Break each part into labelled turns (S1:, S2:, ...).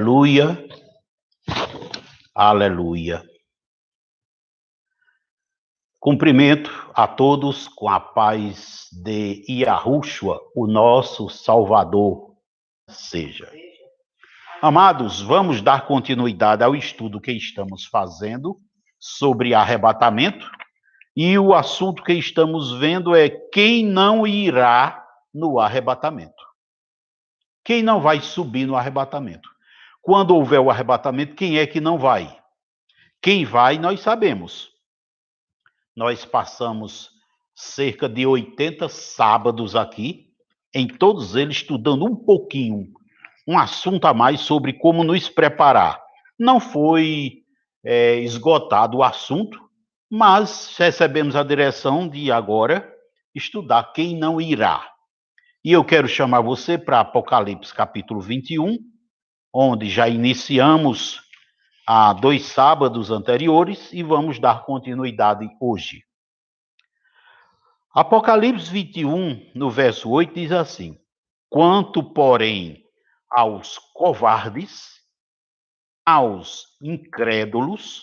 S1: Aleluia, aleluia. Cumprimento a todos com a paz de Yahushua, o nosso Salvador seja. Amados, vamos dar continuidade ao estudo que estamos fazendo sobre arrebatamento, e o assunto que estamos vendo é quem não irá no arrebatamento. Quem não vai subir no arrebatamento? Quando houver o arrebatamento, quem é que não vai? Quem vai, nós sabemos. Nós passamos cerca de 80 sábados aqui, em todos eles estudando um pouquinho, um assunto a mais sobre como nos preparar. Não foi esgotado o assunto, mas recebemos a direção de agora estudar quem não irá. E eu quero chamar você para Apocalipse capítulo 21, onde já iniciamos há 2 sábados anteriores e vamos dar continuidade hoje. Apocalipse 21, no verso 8, diz assim: quanto, porém, aos covardes, aos incrédulos,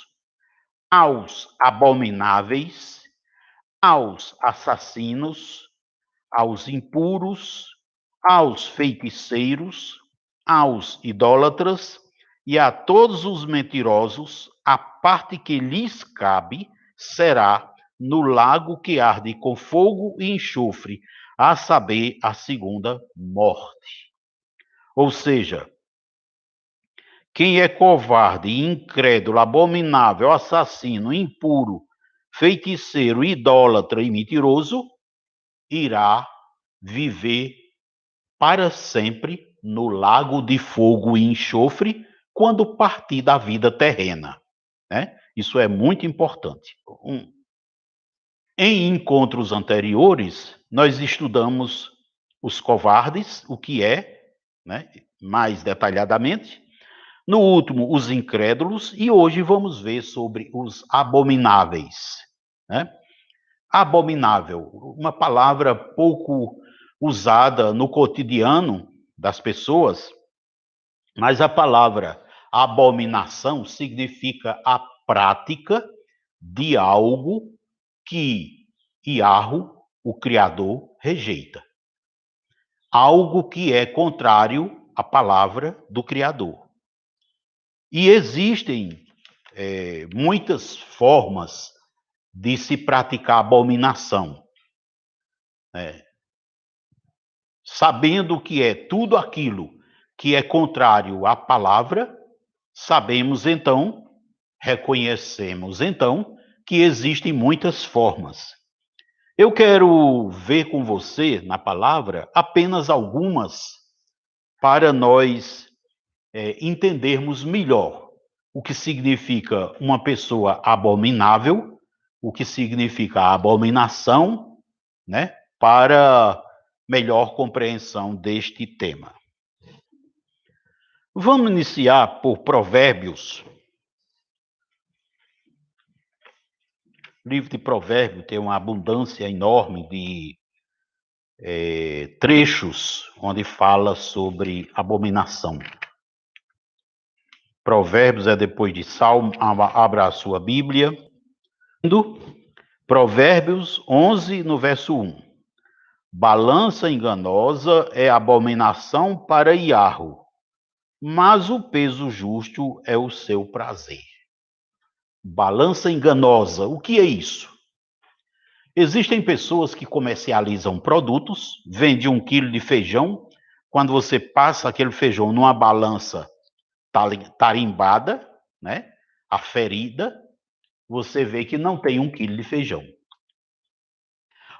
S1: aos abomináveis, aos assassinos, aos impuros, aos feiticeiros, aos idólatras e a todos os mentirosos, a parte que lhes cabe será no lago que arde com fogo e enxofre, a saber, a segunda morte. Ou seja, quem é covarde, incrédulo, abominável, assassino, impuro, feiticeiro, idólatra e mentiroso, irá viver para sempre no lago de fogo e enxofre quando partir da vida terrena, né? Isso é muito importante. Em encontros anteriores, nós estudamos os covardes, o que é, né, mais detalhadamente. No último, os incrédulos, e hoje vamos ver sobre os abomináveis, né? Abominável, uma palavra pouco usada no cotidiano das pessoas, mas a palavra abominação significa a prática de algo que Yahu, o Criador, rejeita. Algo que é contrário à palavra do Criador. E existem muitas formas de se praticar abominação. Sabendo que é tudo aquilo que é contrário à palavra, sabemos então, reconhecemos então, que existem muitas formas. Eu quero ver com você, na palavra, apenas algumas, para nós entendermos melhor o que significa uma pessoa abominável, o que significa a abominação, né? Para melhor compreensão deste tema. Vamos iniciar por Provérbios. O livro de Provérbios tem uma abundância enorme de trechos onde fala sobre abominação. Provérbios é depois de Salmo, abra a sua Bíblia. Provérbios 11, no verso 1. Balança enganosa é abominação para Yahu, mas o peso justo é o seu prazer. Balança enganosa, o que é isso? Existem pessoas que comercializam produtos, vendem 1 quilo de feijão, quando você passa aquele feijão numa balança tarimbada, né, aferida, você vê que não tem 1 quilo de feijão.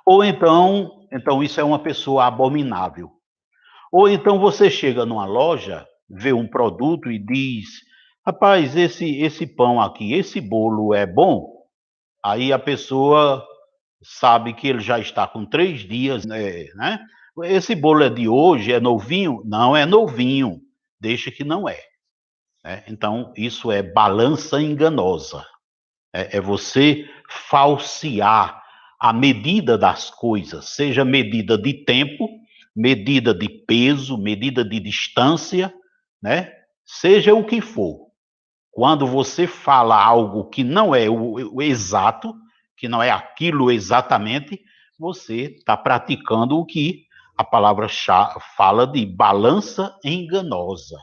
S1: Ou então isso é uma pessoa abominável. Ou então você chega numa loja, vê um produto e diz: rapaz, esse pão aqui, esse bolo é bom? Aí a pessoa sabe que ele já está com 3 dias, né? Esse bolo é de hoje, é novinho? Não é novinho, deixa que não é. Então, isso é balança enganosa. É você falsear a medida das coisas, seja medida de tempo, medida de peso, medida de distância, né? seja o que for. Quando você fala algo que não é o exato, que não é aquilo exatamente, você está praticando o que a palavra fala de balança enganosa.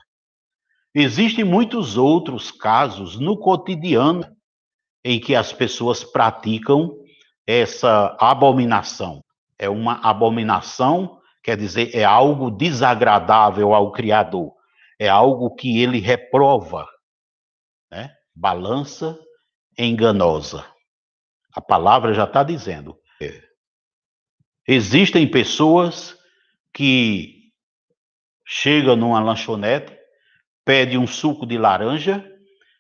S1: Existem muitos outros casos no cotidiano em que as pessoas praticam essa abominação. É uma abominação, quer dizer, é algo desagradável ao Criador. É algo que ele reprova, né? Balança enganosa. A palavra já está dizendo. Existem pessoas que chegam numa lanchonete, pedem um suco de laranja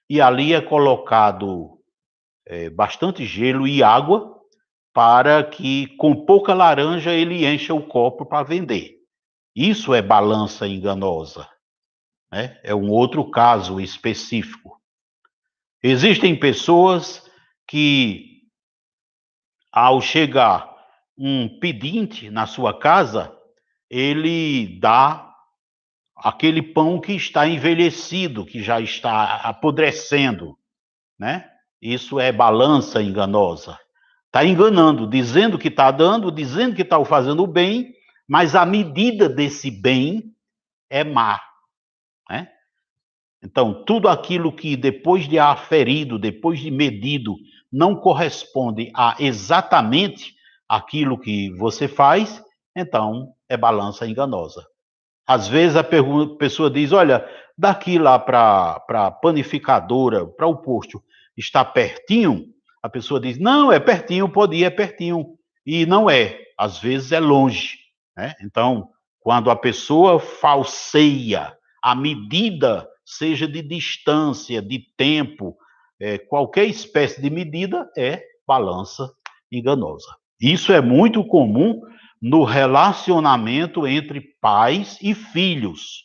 S1: e ali é colocado bastante gelo e água para que com pouca laranja ele encha o copo para vender. Isso é balança enganosa, né? É um outro caso específico. Existem pessoas que, ao chegar um pedinte na sua casa, ele dá aquele pão que está envelhecido, que já está apodrecendo, né? Isso é balança enganosa. Está enganando, dizendo que está dando, dizendo que está fazendo bem, mas a medida desse bem é má, né? Então, tudo aquilo que depois de aferido, depois de medido, não corresponde a exatamente aquilo que você faz, então é balança enganosa. Às vezes a pessoa diz, olha, daqui lá para a panificadora, para o posto, está pertinho? A pessoa diz, não, é pertinho, pode ir, é pertinho. E não é, às vezes é longe, né? Então, quando a pessoa falseia a medida, seja de distância, de tempo, qualquer espécie de medida, é balança enganosa. Isso é muito comum no relacionamento entre pais e filhos.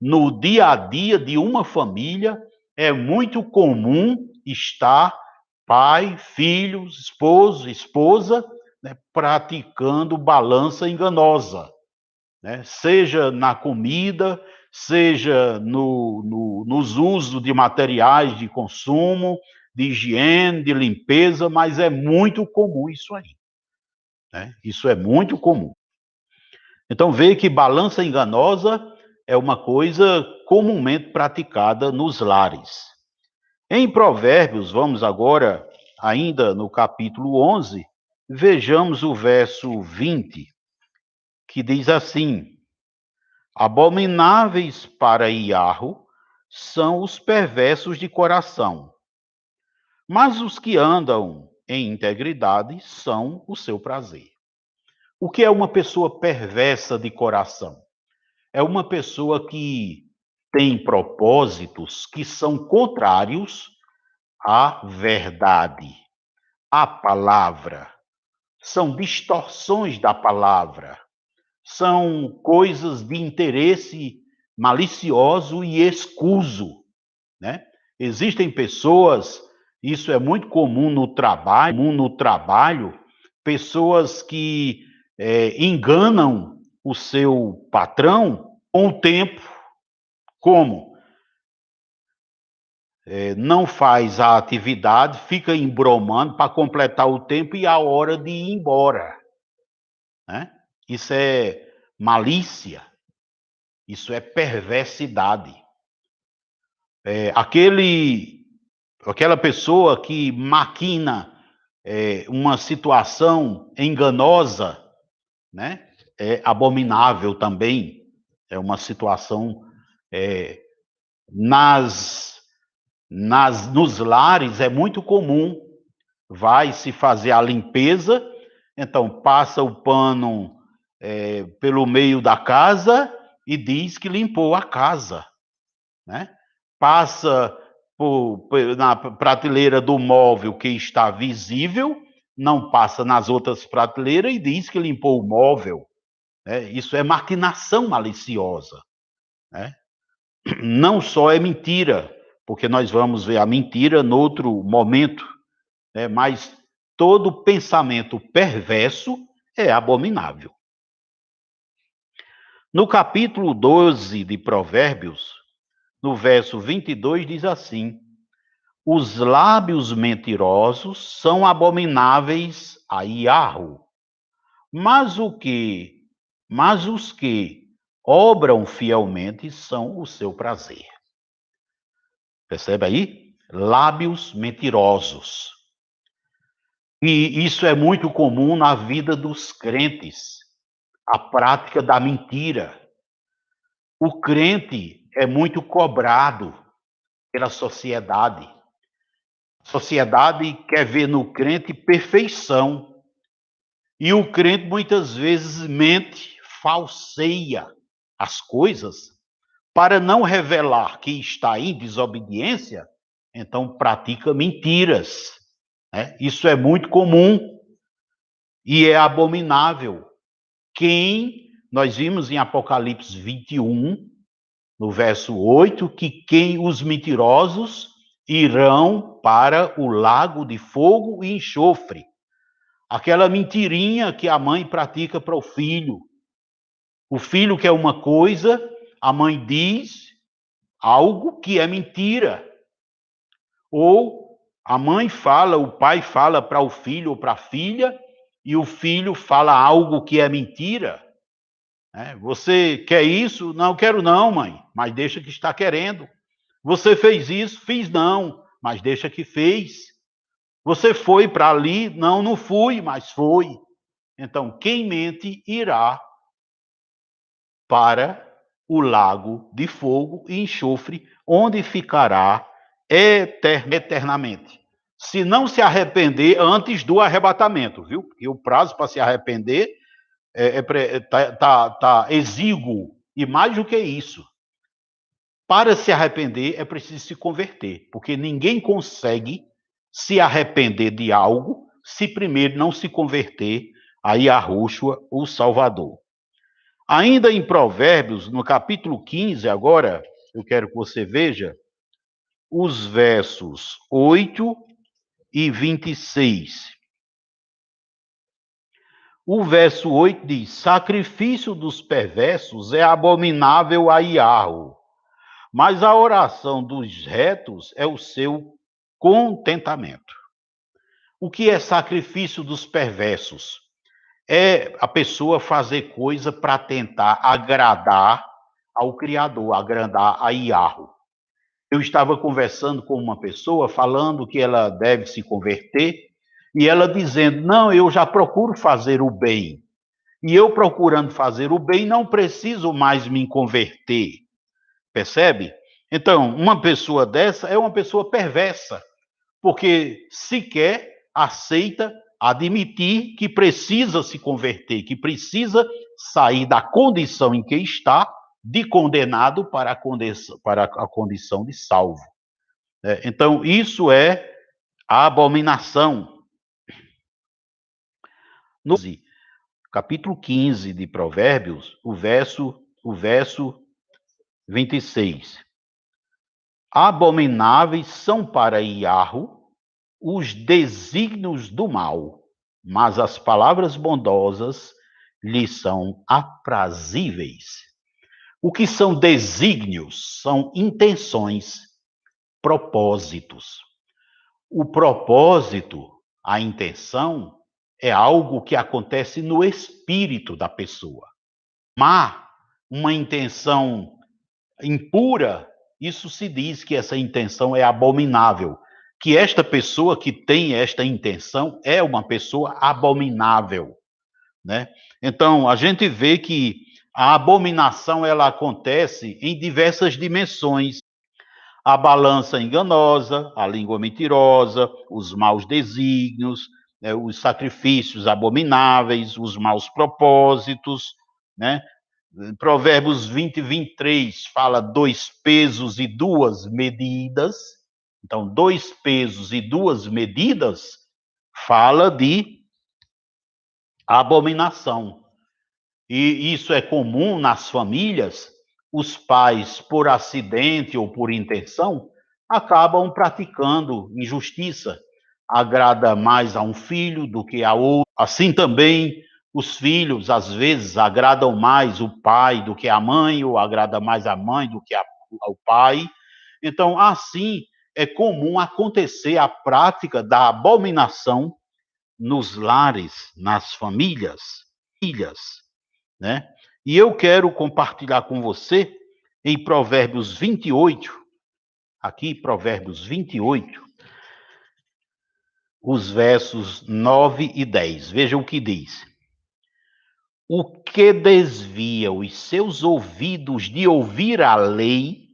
S1: No dia a dia de uma família, é muito comum estar pai, filhos, esposo, esposa, né, praticando balança enganosa, né? Seja na comida, seja nos usos de materiais de consumo, de higiene, de limpeza, mas é muito comum isso aí, né? Isso é muito comum. Então, vê que balança enganosa é uma coisa comumente praticada nos lares. Em Provérbios, vamos agora, ainda no capítulo 11, vejamos o verso 20, que diz assim: Abomináveis para Iarro são os perversos de coração, mas os que andam em integridade são o seu prazer. O que é uma pessoa perversa de coração? É uma pessoa que tem propósitos que são contrários à verdade, à palavra. São distorções da palavra. São coisas de interesse malicioso e escuso, né? Existem pessoas, isso é muito comum no trabalho, pessoas que enganam o seu patrão com o tempo. Como? Não faz a atividade, fica embromando para completar o tempo e a hora de ir embora, né? Isso é malícia, isso é perversidade. Aquela pessoa que maquina uma situação enganosa, né? É abominável também. É uma situação nos lares é muito comum. Vai se fazer a limpeza, então passa o pano pelo meio da casa e diz que limpou a casa, né? Passa na prateleira do móvel que está visível, não passa nas outras prateleiras e diz que limpou o móvel, né? Isso é maquinação maliciosa, né? Não só é mentira, porque nós vamos ver a mentira no outro momento, né? Mas todo pensamento perverso é abominável. No capítulo 12 de Provérbios, no verso 22, diz assim: os lábios mentirosos são abomináveis a Iarro, mas os que obram fielmente são o seu prazer. Percebe aí? Lábios mentirosos. E isso é muito comum na vida dos crentes, a prática da mentira. O crente é muito cobrado pela sociedade. A sociedade quer ver no crente perfeição. E o crente muitas vezes mente, falseia as coisas para não revelar que está em desobediência, então pratica mentiras. Né? Isso é muito comum e é abominável. Nós vimos em Apocalipse 21, no verso 8, que os mentirosos irão para o lago de fogo e enxofre. Aquela mentirinha que a mãe pratica para o filho. O filho quer uma coisa, a mãe diz algo que é mentira. Ou a mãe fala, o pai fala para o filho ou para a filha, e o filho fala algo que é mentira. Você quer isso? Não quero não, mãe, mas deixa que está querendo. Você fez isso? Fiz não, mas deixa que fez. Você foi para ali? Não, não fui, mas foi. Então, quem mente irá para o lago de fogo e enxofre, onde ficará eternamente. Se não se arrepender antes do arrebatamento, viu? Porque o prazo para se arrepender tá exíguo. E mais do que isso, para se arrepender é preciso se converter, porque ninguém consegue se arrepender de algo se primeiro não se converter a Yahushua, o Salvador. Ainda em Provérbios, no capítulo 15, agora, eu quero que você veja os versos 8 e 26. O verso 8 diz: sacrifício dos perversos é abominável a Iarro, mas a oração dos retos é o seu contentamento. O que é sacrifício dos perversos? É a pessoa fazer coisa para tentar agradar ao Criador, agradar a Iarro. Eu estava conversando com uma pessoa, falando que ela deve se converter, e ela dizendo, não, eu já procuro fazer o bem. E eu procurando fazer o bem, não preciso mais me converter. Percebe? Então, uma pessoa dessa é uma pessoa perversa, porque sequer aceita admitir que precisa se converter, que precisa sair da condição em que está, de condenado para a condição de salvo. Então, isso é a abominação. No capítulo 15 de Provérbios, o verso 26. Abomináveis são para Iarro os desígnios do mal, mas as palavras bondosas lhe são aprazíveis. O que são desígnios? São intenções, propósitos. O propósito, a intenção, é algo que acontece no espírito da pessoa. Mas uma intenção impura, isso se diz que essa intenção é abominável. Que esta pessoa que tem esta intenção é uma pessoa abominável, né? Então, a gente vê que a abominação ela acontece em diversas dimensões. A balança enganosa, a língua mentirosa, os maus desígnios, os sacrifícios abomináveis, os maus propósitos, né? Provérbios 20, 23 fala 2 pesos e 2 medidas. Então, 2 pesos e 2 medidas fala de abominação. E isso é comum nas famílias. Os pais, por acidente ou por intenção, acabam praticando injustiça. Agrada mais a um filho do que a outro. Assim também, os filhos, às vezes, agradam mais o pai do que a mãe, ou agrada mais a mãe do que ao pai. Então, assim, é comum acontecer a prática da abominação nos lares, nas famílias, né? E eu quero compartilhar com você em Provérbios 28, aqui Provérbios 28, os versos 9 e 10. Veja o que diz: o que desvia os seus ouvidos de ouvir a lei,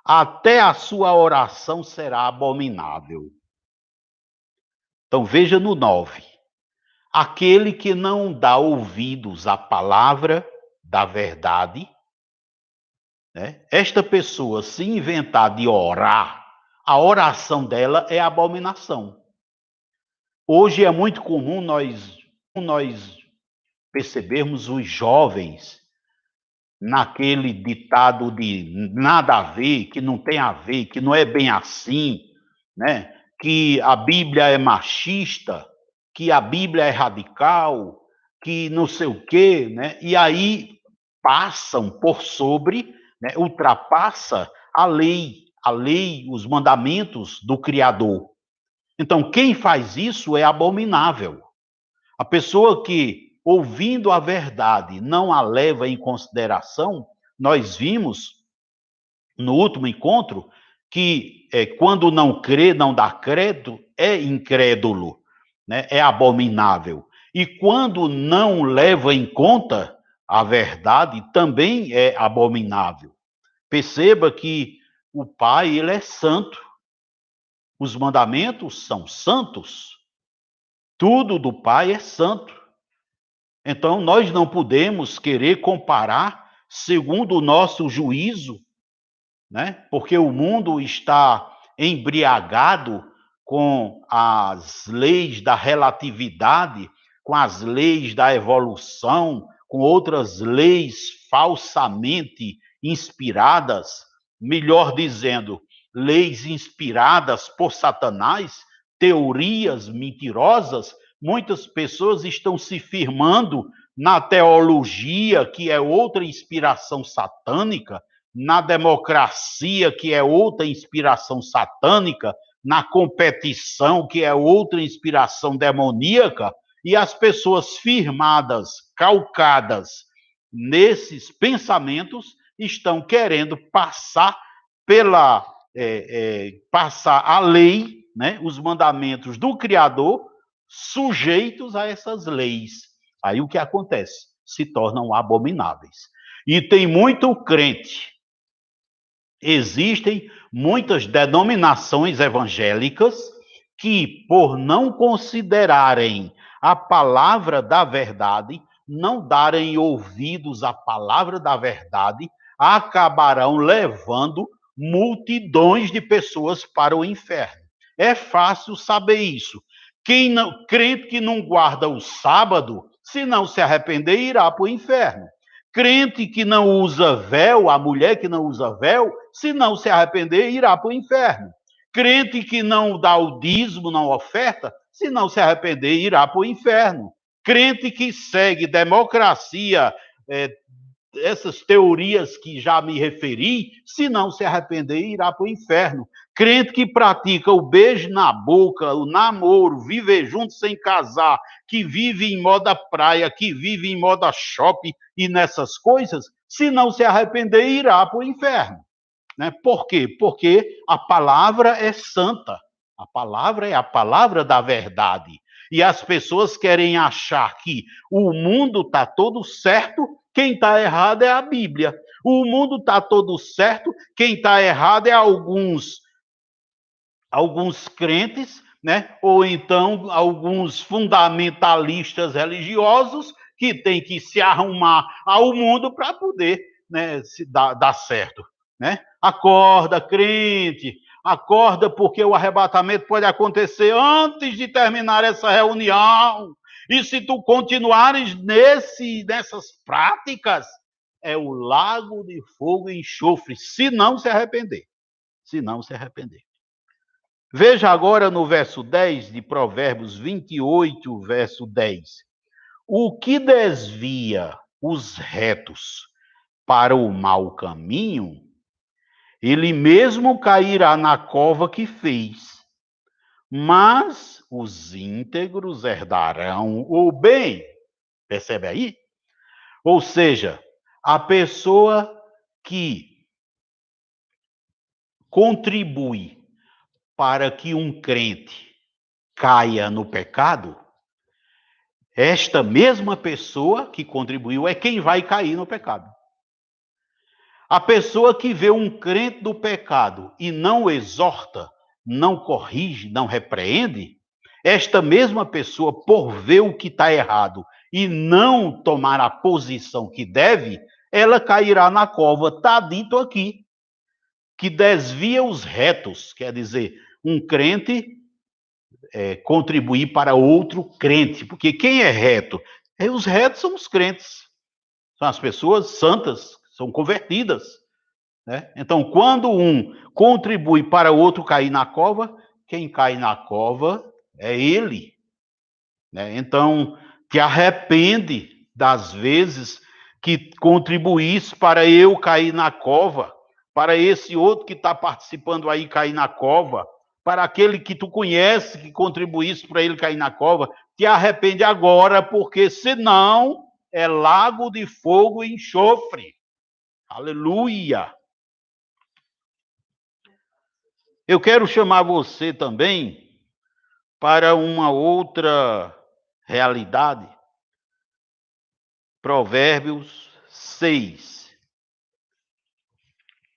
S1: até a sua oração será abominável. Então veja no 9. Aquele que não dá ouvidos à palavra da verdade, né? Esta pessoa, se inventar de orar, a oração dela é abominação. Hoje é muito comum nós percebermos os jovens naquele ditado de nada a ver, que não tem a ver, que não é bem assim, né? Que a Bíblia é machista, que a Bíblia é radical, que não sei o quê, né? E aí passam por sobre, né? Ultrapassa a lei, os mandamentos do Criador. Então, quem faz isso é abominável. A pessoa que, ouvindo a verdade, não a leva em consideração, nós vimos no último encontro que quando não crê, não dá crédito, é incrédulo, né? É abominável. E quando não leva em conta a verdade, também é abominável. Perceba que o Pai, ele é santo. Os mandamentos são santos. Tudo do Pai é santo. Então, nós não podemos querer comparar segundo o nosso juízo, né? Porque o mundo está embriagado com as leis da relatividade, com as leis da evolução, com outras leis falsamente inspiradas, melhor dizendo, leis inspiradas por Satanás, teorias mentirosas. Muitas pessoas estão se firmando na teologia, que é outra inspiração satânica, na democracia, que é outra inspiração satânica, na competição, que é outra inspiração demoníaca, e as pessoas firmadas, calcadas nesses pensamentos, estão querendo passar passar a lei, né, os mandamentos do Criador, sujeitos a essas leis. Aí o que acontece? Se tornam abomináveis. E tem muito crente. Existem muitas denominações evangélicas que, por não considerarem a palavra da verdade, não darem ouvidos à palavra da verdade, acabarão levando multidões de pessoas para o inferno. É fácil saber isso. Quem não, crente que não guarda o sábado, se não se arrepender, irá para o inferno. Crente que não usa véu, a mulher que não usa véu, se não se arrepender, irá para o inferno. Crente que não dá o dízimo, não oferta, se não se arrepender, irá para o inferno. Crente que segue democracia, essas teorias que já me referi, se não se arrepender, irá para o inferno. Crente que pratica o beijo na boca, o namoro, viver junto sem casar, que vive em moda praia, que vive em moda shopping e nessas coisas, se não se arrepender, irá para o inferno. Né? Por quê? Porque a palavra é santa. A palavra é a palavra da verdade. E as pessoas querem achar que o mundo está todo certo, quem está errado é a Bíblia. O mundo está todo certo, quem está errado é alguns crentes, né? Ou então alguns fundamentalistas religiosos que têm que se arrumar ao mundo para poder, né, se dar certo. Né? Acorda, crente, acorda, porque o arrebatamento pode acontecer antes de terminar essa reunião. E se tu continuares nessas práticas, é o lago de fogo e enxofre, se não se arrepender. Se não se arrepender. Veja agora no verso 10 de Provérbios 28, verso 10. O que desvia os retos para o mau caminho Ele mesmo cairá na cova que fez, mas os íntegros herdarão o bem. Percebe aí? Ou seja, a pessoa que contribui para que um crente caia no pecado, esta mesma pessoa que contribuiu é quem vai cair no pecado. A pessoa que vê um crente do pecado e não o exorta, não corrige, não repreende, esta mesma pessoa, por ver o que está errado e não tomar a posição que deve, ela cairá na cova. Está dito aqui, que desvia os retos, quer dizer, um crente contribuir para outro crente, porque quem é reto? Os retos são os crentes, são as pessoas santas, são convertidas. Né? Então, quando um contribui para o outro cair na cova, quem cai na cova é ele. Né? Então, te arrepende das vezes que contribuísse para eu cair na cova, para esse outro que está participando aí cair na cova, para aquele que tu conhece que contribuísse para ele cair na cova. Te arrepende agora, porque senão é lago de fogo e enxofre. Aleluia! Eu quero chamar você também para uma outra realidade. Provérbios 6.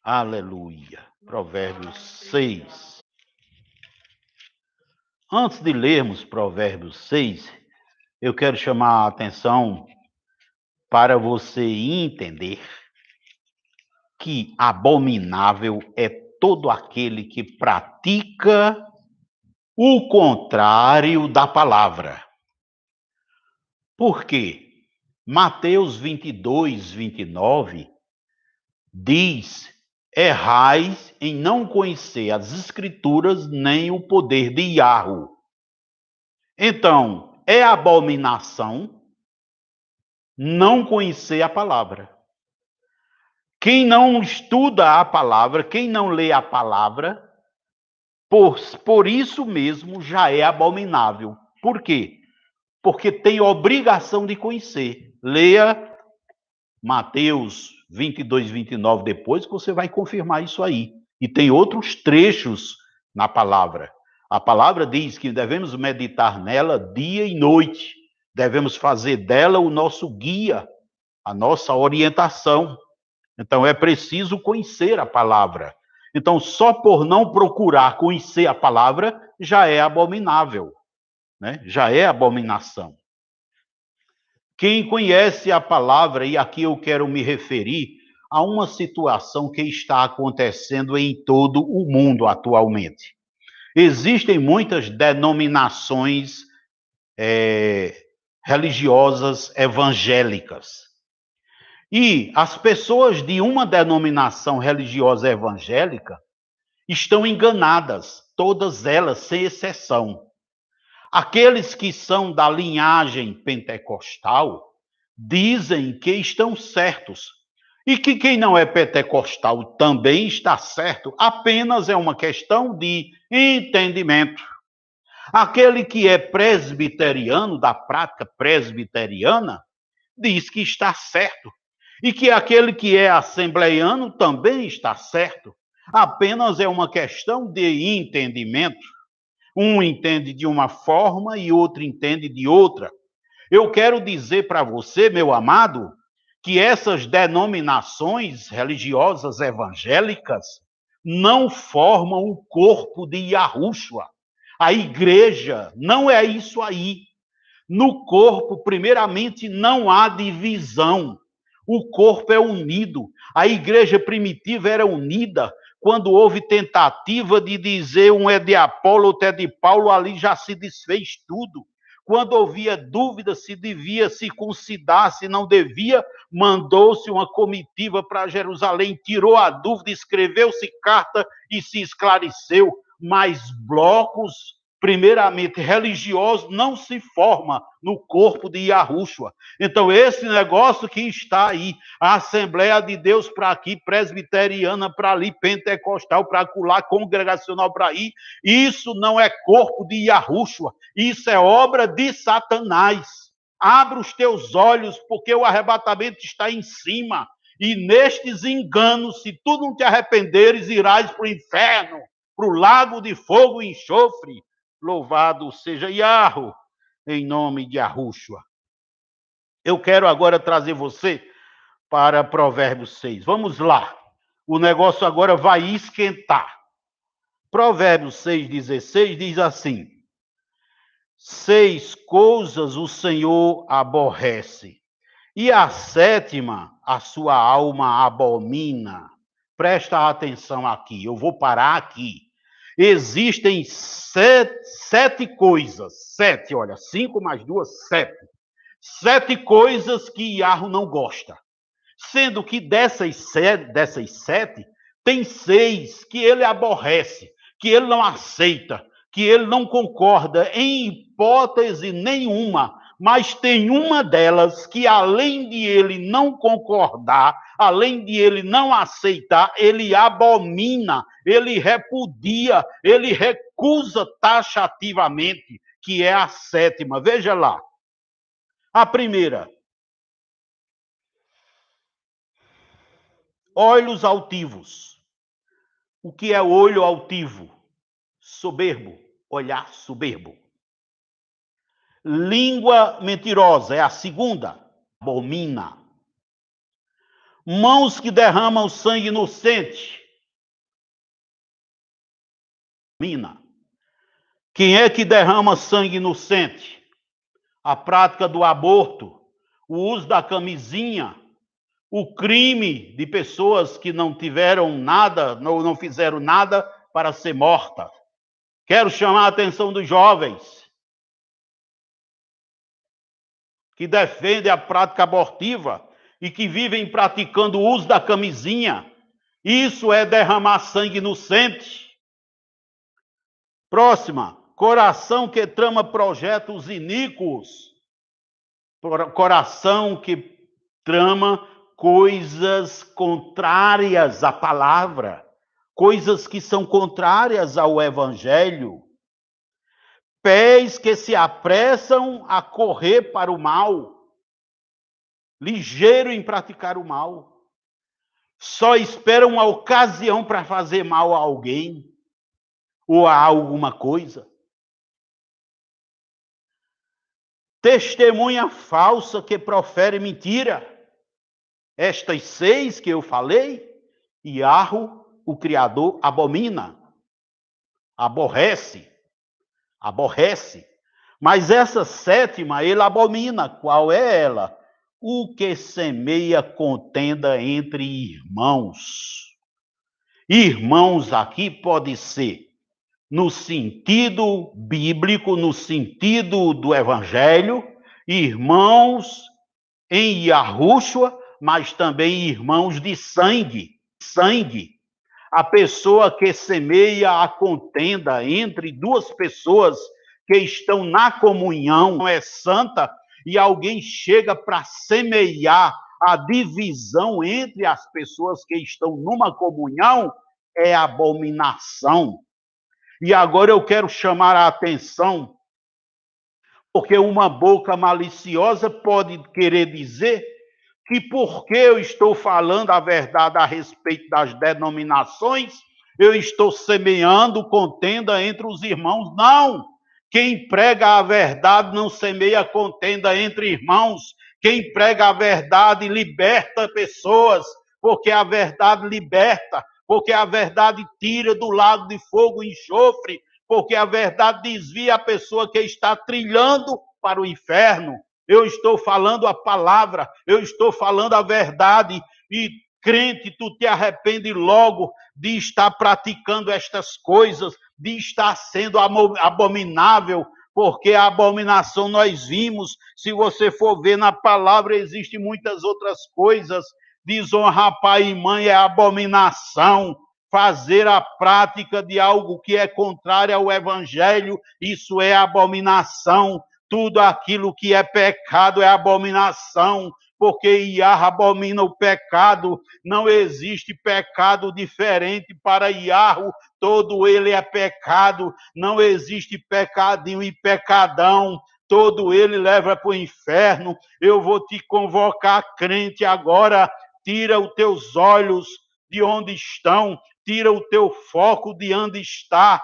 S1: Aleluia. Provérbios 6. Antes de lermos Provérbios 6, eu quero chamar a atenção para você entender que abominável é todo aquele que pratica o contrário da palavra. Por quê? Mateus 22, 29 diz: errais em não conhecer as escrituras nem o poder de Yahweh. Então, é abominação não conhecer a palavra. Quem não estuda a palavra, quem não lê a palavra, por isso mesmo já é abominável. Por quê? Porque tem obrigação de conhecer. Leia Mateus 22, 29 depois, que você vai confirmar isso aí. E tem outros trechos na palavra. A palavra diz que devemos meditar nela dia e noite. Devemos fazer dela o nosso guia, a nossa orientação. Então é preciso conhecer a palavra. Então, só por não procurar conhecer a palavra, já é abominável, né? Já é abominação. Quem conhece a palavra, e aqui eu quero me referir a uma situação que está acontecendo em todo o mundo atualmente. Existem muitas denominações religiosas evangélicas. E as pessoas de uma denominação religiosa evangélica estão enganadas, todas elas, sem exceção. Aqueles que são da linhagem pentecostal dizem que estão certos. E que quem não é pentecostal também está certo, apenas é uma questão de entendimento. Aquele que é presbiteriano, da prática presbiteriana, diz que está certo. E que aquele que é assembleiano também está certo. Apenas é uma questão de entendimento. Um entende de uma forma e outro entende de outra. Eu quero dizer para você, meu amado, que essas denominações religiosas evangélicas não formam o corpo de Yahushua. A igreja não é isso aí. No corpo, primeiramente, não há divisão. O corpo é unido. A igreja primitiva era unida. Quando houve tentativa de dizer um é de Apolo, outro é de Paulo, ali já se desfez tudo. Quando havia dúvida se devia circuncidar, se não devia, mandou-se uma comitiva para Jerusalém, tirou a dúvida, escreveu-se carta e se esclareceu. Mas blocos primeiramente religiosos, não se forma no corpo de Yahushua. Então, esse negócio que está aí, a Assembleia de Deus para aqui, presbiteriana para ali, pentecostal para acolá, congregacional para aí, isso não é corpo de Yahushua, isso é obra de Satanás. Abra os teus olhos, porque o arrebatamento está em cima. E nestes enganos, se tu não te arrependeres, irás para o inferno, para o lago de fogo e enxofre. Louvado seja Yahweh, em nome de Yahushua. Eu quero agora trazer você para Provérbios 6. Vamos lá. O negócio agora vai esquentar. Provérbios 6,16 diz assim: 6 coisas o Senhor aborrece, e a sétima a sua alma abomina. Presta atenção aqui, eu vou parar aqui. Existem sete coisas, olha, 5 mais 2, 7. 7 coisas que Yahweh não gosta. Sendo que dessas sete, tem 6 que ele aborrece, que ele não aceita, que ele não concorda em hipótese nenhuma. Mas tem uma delas que, além de ele não concordar, além de ele não aceitar, ele abomina, ele repudia, ele recusa taxativamente, que é a sétima. Veja lá. A primeira: olhos altivos. O que é olho altivo? Soberbo, olhar soberbo. Língua mentirosa é a segunda, abomina. Mãos que derramam sangue inocente. Mina. Quem é que derrama sangue inocente? A prática do aborto, o uso da camisinha, o crime de pessoas que não tiveram nada, não fizeram nada para ser mortas. Quero chamar a atenção dos jovens que defendem a prática abortiva e que vivem praticando o uso da camisinha. Isso é derramar sangue inocente. Próxima: coração que trama projetos iníquos. Coração que trama coisas contrárias à palavra, coisas que são contrárias ao evangelho. Pés que se apressam a correr para o mal, ligeiro em praticar o mal, só esperam uma ocasião para fazer mal a alguém ou a alguma coisa. Testemunha falsa que profere mentira. Estas 6 que eu falei, Yahweh, o Criador, abomina, aborrece. Mas essa sétima ele abomina. Qual é ela? O que semeia contenda entre irmãos. Irmãos aqui pode ser no sentido bíblico, no sentido do evangelho, irmãos em Yahushua, mas também irmãos de sangue. A pessoa que semeia a contenda entre duas pessoas que estão na comunhão, é santa, e alguém chega para semear a divisão entre as pessoas que estão numa comunhão, é abominação. E agora eu quero chamar a atenção, porque uma boca maliciosa pode querer dizer que porque eu estou falando a verdade a respeito das denominações, eu estou semeando contenda entre os irmãos. Não! Quem prega a verdade não semeia contenda entre irmãos. Quem prega a verdade liberta pessoas, porque a verdade liberta, porque a verdade tira do lago de fogo e enxofre, porque a verdade desvia a pessoa que está trilhando para o inferno. Eu estou falando a palavra, eu estou falando a verdade, e crente, tu te arrepende logo de estar praticando estas coisas, de estar sendo abominável, porque a abominação nós vimos. Se você for ver na palavra, existem muitas outras coisas. Desonrar pai e mãe é abominação, fazer a prática de algo que é contrário ao evangelho, isso é abominação. Tudo aquilo que é pecado é abominação, porque Iah abomina o pecado. Não existe pecado diferente para Iah, todo ele é pecado. Não existe pecadinho e pecadão, todo ele leva para o inferno. Eu vou te convocar, crente, agora. Tira os teus olhos de onde estão, tira o teu foco de onde está.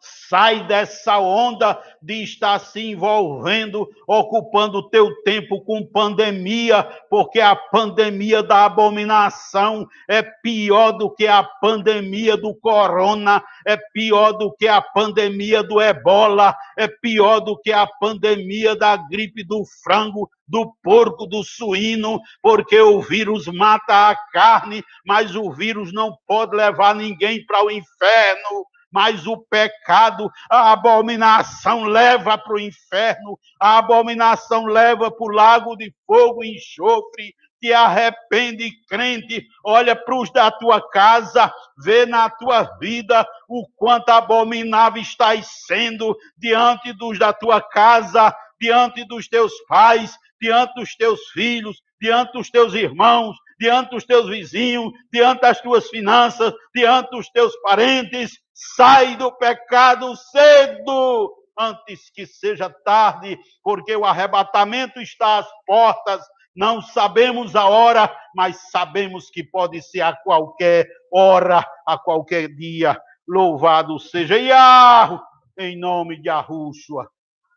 S1: Sai dessa onda de estar se envolvendo, ocupando o teu tempo com pandemia, porque a pandemia da abominação é pior do que a pandemia do corona, é pior do que a pandemia do ebola, é pior do que a pandemia da gripe do frango, do porco, do suíno, porque o vírus mata a carne, mas o vírus não pode levar ninguém para o inferno. Mas o pecado, a abominação leva para o inferno, a abominação leva para o lago de fogo e enxofre. Te arrepende, crente, olha para os da tua casa, vê na tua vida o quanto abominável estás sendo diante dos da tua casa, diante dos teus pais, diante dos teus filhos, diante dos teus irmãos, diante dos teus vizinhos, diante das tuas finanças, diante dos teus parentes. Sai do pecado cedo, antes que seja tarde, porque o arrebatamento está às portas. Não sabemos a hora, mas sabemos que pode ser a qualquer hora, a qualquer dia. Louvado seja Iah, em nome de Yahushua.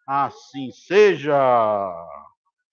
S1: Assim seja.